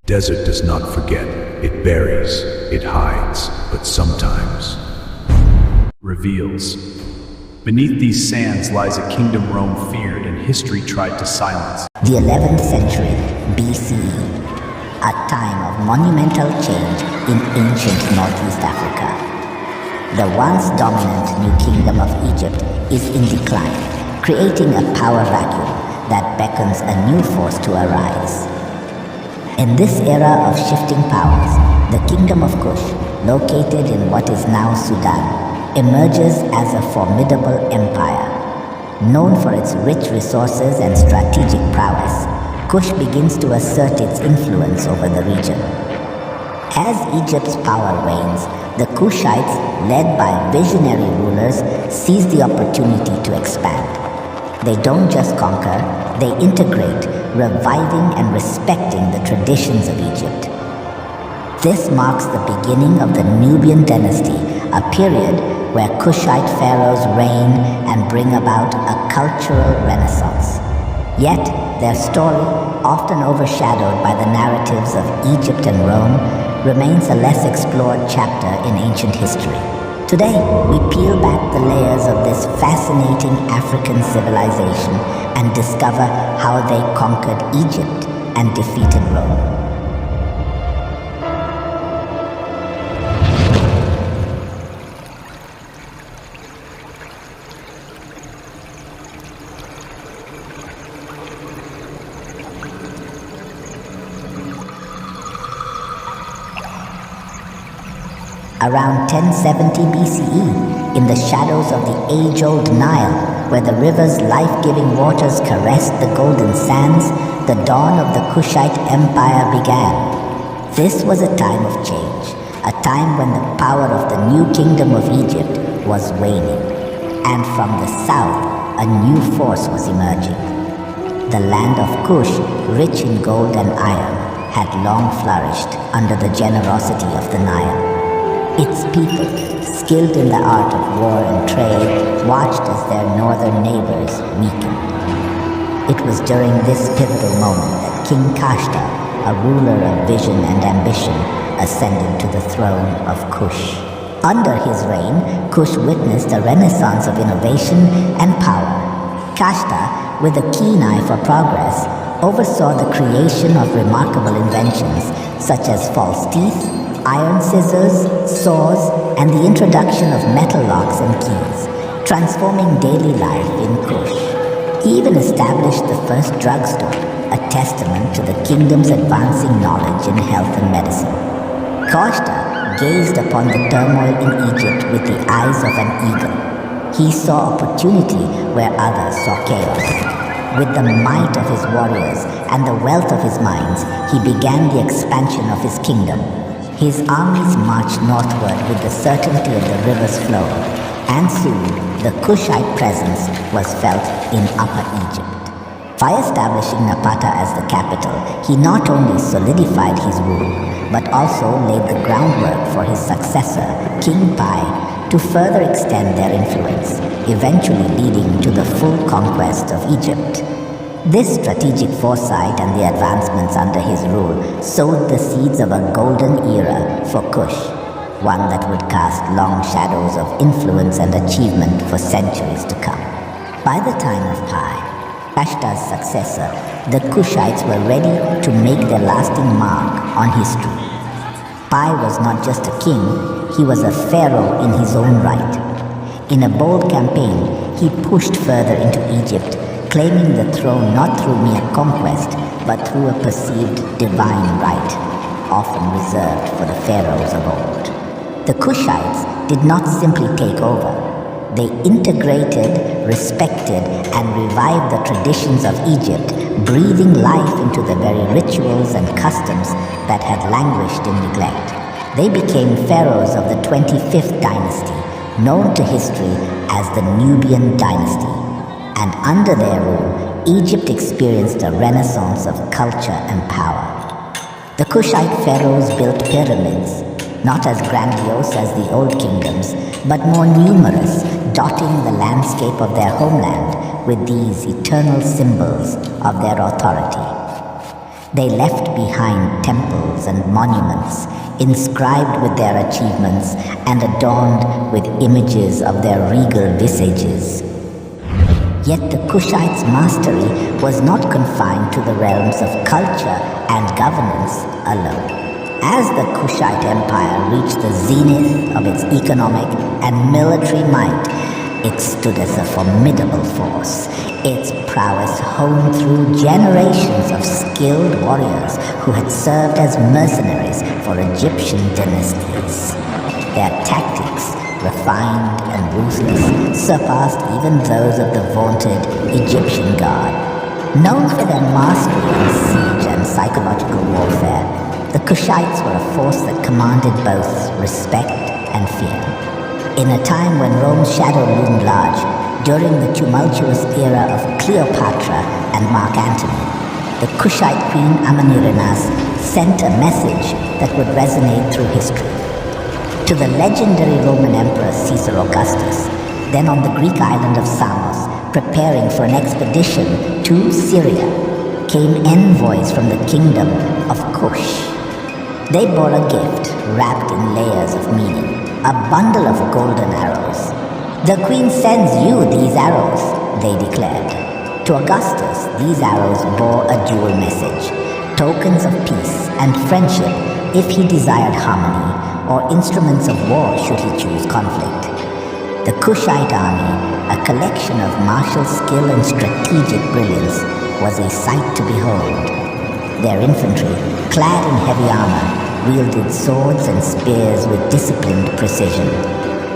Desert does not forget, it buries, it hides, but sometimes reveals. Beneath these sands lies a kingdom Rome feared and history tried to silence. The 11th century BCE, a time of monumental change in ancient Northeast Africa. The once dominant new kingdom of Egypt is in decline, creating a power vacuum that beckons a new force to arise. In this era of shifting powers, the Kingdom of Kush, located in what is now Sudan, emerges as a formidable empire. Known for its rich resources and strategic prowess, Kush begins to assert its influence over the region. As Egypt's power wanes, the Kushites, led by visionary rulers, seize the opportunity to expand. They don't just conquer, they integrate, reviving and respecting the traditions of Egypt. This marks the beginning of the Nubian Dynasty, a period where Kushite pharaohs reign and bring about a cultural renaissance. Yet, their story, often overshadowed by the narratives of Egypt and Rome, remains a less explored chapter in ancient history. Today, we peel back the layers of this fascinating African civilization and discover how they conquered Egypt and defeated Rome. Around 1070 BCE, in the shadows of the age-old Nile, where the river's life-giving waters caressed the golden sands, the dawn of the Kushite Empire began. This was a time of change, a time when the power of the new kingdom of Egypt was waning, and from the south, a new force was emerging. The land of Kush, rich in gold and iron, had long flourished under the generosity of the Nile. Its people, skilled in the art of war and trade, watched as their northern neighbors weakened. It was during this pivotal moment that King Kashta, a ruler of vision and ambition, ascended to the throne of Kush. Under his reign, Kush witnessed a renaissance of innovation and power. Kashta, with a keen eye for progress, oversaw the creation of remarkable inventions such as false teeth, iron scissors, saws, and the introduction of metal locks and keys, transforming daily life in Kush. He even established the first drugstore, a testament to the kingdom's advancing knowledge in health and medicine. Kashta gazed upon the turmoil in Egypt with the eyes of an eagle. He saw opportunity where others saw chaos. With the might of his warriors and the wealth of his mines, he began the expansion of his kingdom. His armies marched northward with the certainty of the river's flow, and soon the Kushite presence was felt in Upper Egypt. By establishing Napata as the capital, he not only solidified his rule, but also laid the groundwork for his successor, King Pi, to further extend their influence, eventually leading to the full conquest of Egypt. This strategic foresight and the advancements under his rule sowed the seeds of a golden era for Kush, one that would cast long shadows of influence and achievement for centuries to come. By the time of Pi, Kashta's successor, the Kushites were ready to make their lasting mark on history. Pi was not just a king, he was a pharaoh in his own right. In a bold campaign, he pushed further into Egypt, claiming the throne not through mere conquest, but through a perceived divine right, often reserved for the pharaohs of old. The Kushites did not simply take over. They integrated, respected, and revived the traditions of Egypt, breathing life into the very rituals and customs that had languished in neglect. They became pharaohs of the 25th dynasty, known to history as the Nubian Dynasty. And under their rule, Egypt experienced a renaissance of culture and power. The Kushite pharaohs built pyramids, not as grandiose as the old kingdoms, but more numerous, dotting the landscape of their homeland with these eternal symbols of their authority. They left behind temples and monuments, inscribed with their achievements and adorned with images of their regal visages. Yet the Kushites' mastery was not confined to the realms of culture and governance alone. As the Kushite Empire reached the zenith of its economic and military might, it stood as a formidable force, its prowess honed through generations of skilled warriors who had served as mercenaries for Egyptian dynasties. Their tactics, refined and ruthless, surpassed even those of the vaunted Egyptian guard. Known for their mastery in siege and psychological warfare, the Kushites were a force that commanded both respect and fear. In a time when Rome's shadow loomed large, during the tumultuous era of Cleopatra and Mark Antony, the Kushite queen Amanirenas sent a message that would resonate through history. To the legendary Roman Emperor Caesar Augustus, then on the Greek island of Samos, preparing for an expedition to Syria, came envoys from the Kingdom of Kush. They bore a gift wrapped in layers of meaning, a bundle of golden arrows. "The queen sends you these arrows," they declared. To Augustus, these arrows bore a dual message, tokens of peace and friendship if he desired harmony, or instruments of war should he choose conflict. The Kushite army, a collection of martial skill and strategic brilliance, was a sight to behold. Their infantry, clad in heavy armor, wielded swords and spears with disciplined precision.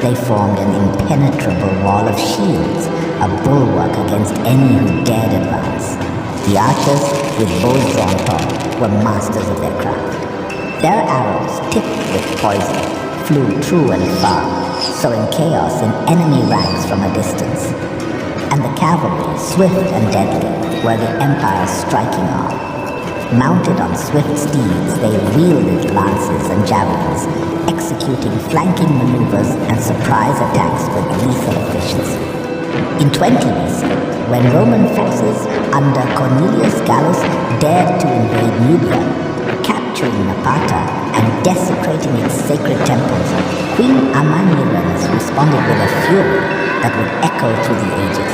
They formed an impenetrable wall of shields, a bulwark against any who dared advance. The archers, with bows drawn taut, were masters of their craft. Their arrows, tipped with poison, flew true and far, sowing chaos in enemy ranks from a distance. And the cavalry, swift and deadly, were the Empire's striking arm. Mounted on swift steeds, they wielded lances and javelins, executing flanking maneuvers and surprise attacks with lethal efficiency. In 20 BC, when Roman forces under Cornelius Gallus dared to invade Nubia, capturing Napata and desecrating its sacred temples, Queen Amanirenas responded with a fury that would echo through the ages.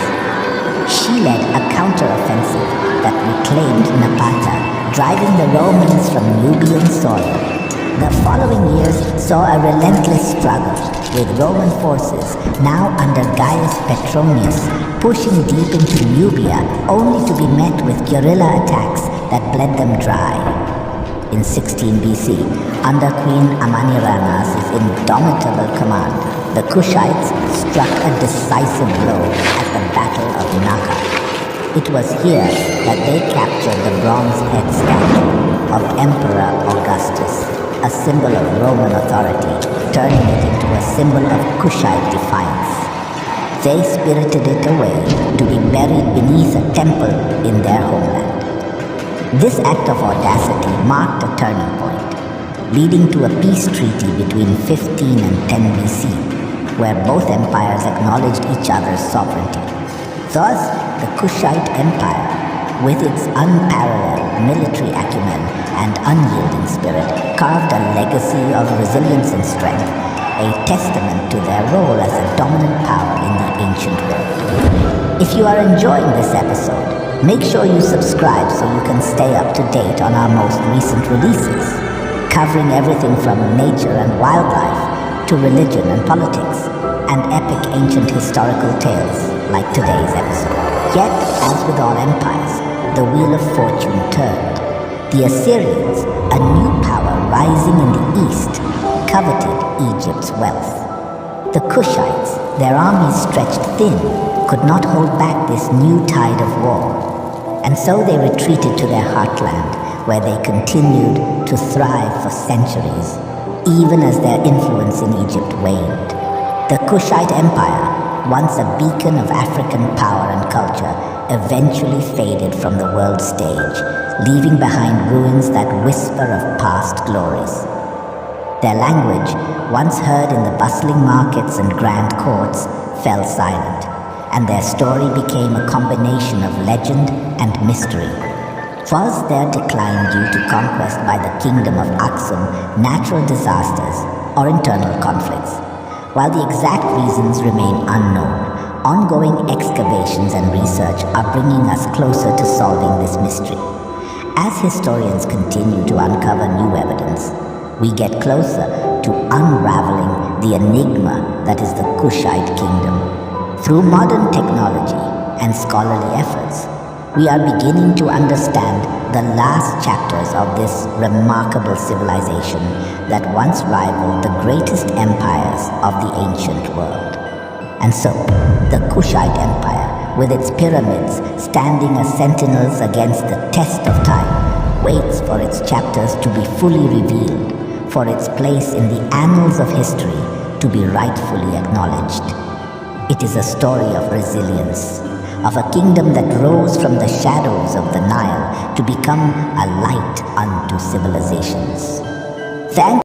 She led a counter-offensive that reclaimed Napata, driving the Romans from Nubian soil. The following years saw a relentless struggle, with Roman forces, now under Gaius Petronius, pushing deep into Nubia only to be met with guerrilla attacks that bled them dry. In 16 BC, under Queen Amanirenas' indomitable command, the Kushites struck a decisive blow at the Battle of Naka. It was here that they captured the bronze head statue of Emperor Augustus, a symbol of Roman authority, turning it into a symbol of Kushite defiance. They spirited it away to be buried beneath a temple in their homeland. This act of audacity marked a turning point, leading to a peace treaty between 15 and 10 BC, where both empires acknowledged each other's sovereignty. Thus, the Kushite Empire, with its unparalleled military acumen and unyielding spirit, carved a legacy of resilience and strength, a testament to their role as a dominant power in the ancient world. If you are enjoying this episode, make sure you subscribe so you can stay up to date on our most recent releases, covering everything from nature and wildlife to religion and politics, and epic ancient historical tales like today's episode. Yet, as with all empires, the wheel of fortune turned. The Assyrians, a new power rising in the east, coveted Egypt's wealth. The Kushites, their armies stretched thin, could not hold back this new tide of war. And so they retreated to their heartland, where they continued to thrive for centuries, even as their influence in Egypt waned. The Kushite Empire, once a beacon of African power and culture, eventually faded from the world stage, leaving behind ruins that whisper of past glories. Their language, once heard in the bustling markets and grand courts, fell silent, and their story became a combination of legend and mystery. Was their decline due to conquest by the Kingdom of Aksum, natural disasters, or internal conflicts? While the exact reasons remain unknown, ongoing excavations and research are bringing us closer to solving this mystery. As historians continue to uncover new evidence, we get closer to unraveling the enigma that is the Kushite kingdom. Through modern technology and scholarly efforts, we are beginning to understand the last chapters of this remarkable civilization that once rivaled the greatest empires of the ancient world. And so, the Kushite Empire, with its pyramids standing as sentinels against the test of time, waits for its chapters to be fully revealed, for its place in the annals of history to be rightfully acknowledged. It is a story of resilience, of a kingdom that rose from the shadows of the Nile to become a light unto civilizations. Thank